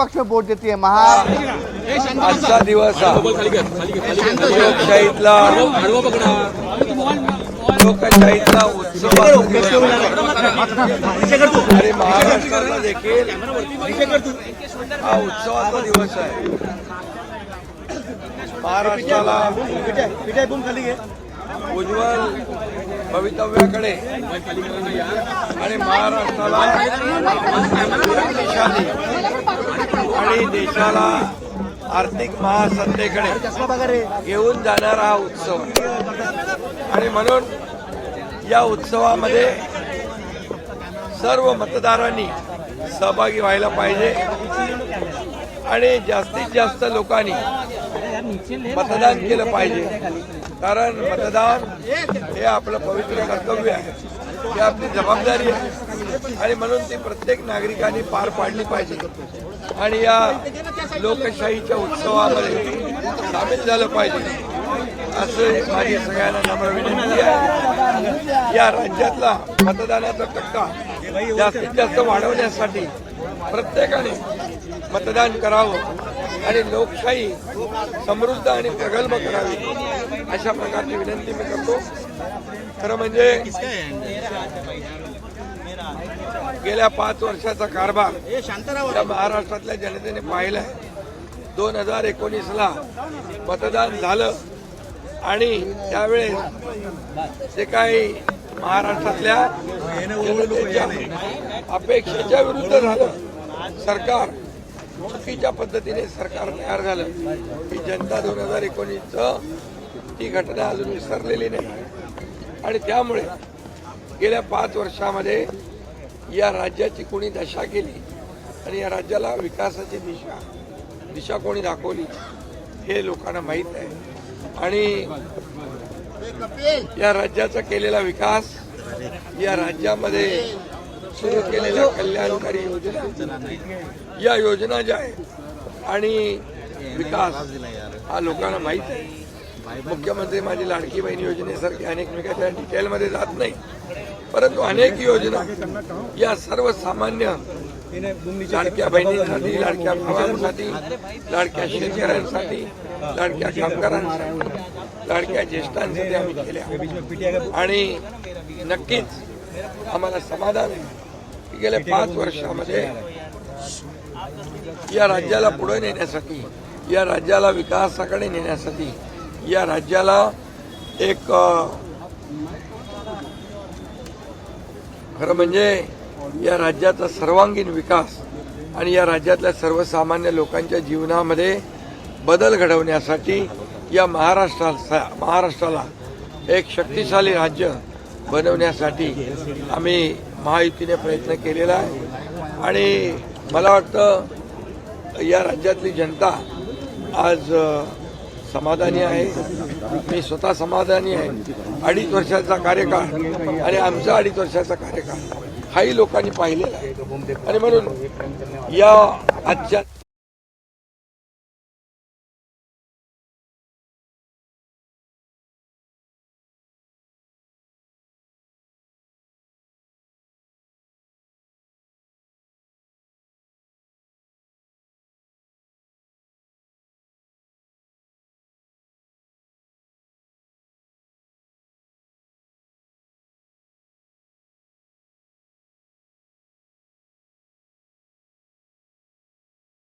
पक्ष वोट देते आजचा दिवस हा लोकशाहीतला उत्सव आणि महाराष्ट्राला देखील हा उत्सवाचा दिवस आहे। महाराष्ट्राला उज्ज्वल भवितव्याकडे आणि महाराष्ट्राला शक्तिशाली आणि देशाला आर्थिक महासत्तेकडे घेऊन जाणारा हा उत्सव आणि म्हणून या उत्सवामध्ये सर्व मतदारांनी सहभागी व्हायला पाहिजे आणि जास्तीत जास्त लोकांनी मतदान केलं पाहिजे, कारण मतदान हे आपलं पवित्र कर्तव्य आहे, ही आपली जबाबदारी आहे आणि म्हणून ती प्रत्येक नागरिकांनी पार पाडली पाहिजे आणि या लोकशाहीच्या उत्सवामध्ये सामील झालं पाहिजे असं माझी सगळ्यांना नम्र विनंती आहे। या राज्यातला मतदानाचा टक्का जास्तीत जास्त वाढवण्यासाठी प्रत्येकाने मतदान करावं आणि लोकशाही समृद्ध आणि प्रगल्भ करावी अशा प्रकारची विनंती मी करतो। खरं म्हणजे गेल्या 5 वर्षाचा कारभार या महाराष्ट्रातल्या जनतेने पाहिलाय। 2019ला मतदान झालं आणि त्यावेळेस जे काही महाराष्ट्रातल्या जनतेच्या अपेक्षेच्या विरुद्ध झालं, सरकार चुकीच्या पद्धतीने सरकार तयार झालं। ही जनता 2019चं ती घटना अजून विसरलेली नाही आणि त्यामुळे गेल्या 5 वर्षामध्ये या राज्याची कोणी दशा केली आणि या राज्याला विकासाची दिशा कोणी दाखवली हे लोकांना माहीत आहे आणि या राज्याचा केलेला विकास, या राज्यामध्ये सुरू केलेल्या कल्याणकारी योजना, या योजना ज्या आहेत आणि विकास हा लोकांना माहीत आहे। मुख्यमंत्री माझी लाडकी बहीण योजनेसारखी अनेक मी काय त्या डिटेलमध्ये जात नाही, परंतु अनेक योजना या सर्वसामान्य लाडक्या बहिणींसाठी, लाडक्या भावांसाठी, लाडक्या शेतकऱ्यांसाठी, लाडक्या कामगारांसाठी, लाडक्या ज्येष्ठांसाठी आम्ही केल्या आणि नक्कीच आम्हाला समाधान आहे की गेल्या 5 वर्षामध्ये या राज्याला पुढे नेण्यासाठी, या राज्याला विकासाकडे नेण्यासाठी, या राज्याला एक खरं म्हणजे या राज्याचा सर्वांगीण विकास आणि या राज्यातल्या सर्वसामान्य लोकांच्या जीवनामध्ये बदल घडवण्यासाठी या महाराष्ट्राला एक शक्तिशाली राज्य बनवण्यासाठी आम्ही महायुतीने प्रयत्न केलेला आहे आणि मला वाटतं या राज्यातली जनता आज समाधानी आहे। मी स्वतः समाधानी आहे। 2.5 वर्षाचा कार्यकाळ आणि आमचा 2.5 वर्षाचा कार्यकाळ हाही लोकांनी पाहिलेला आहे आणि म्हणून या आजच्या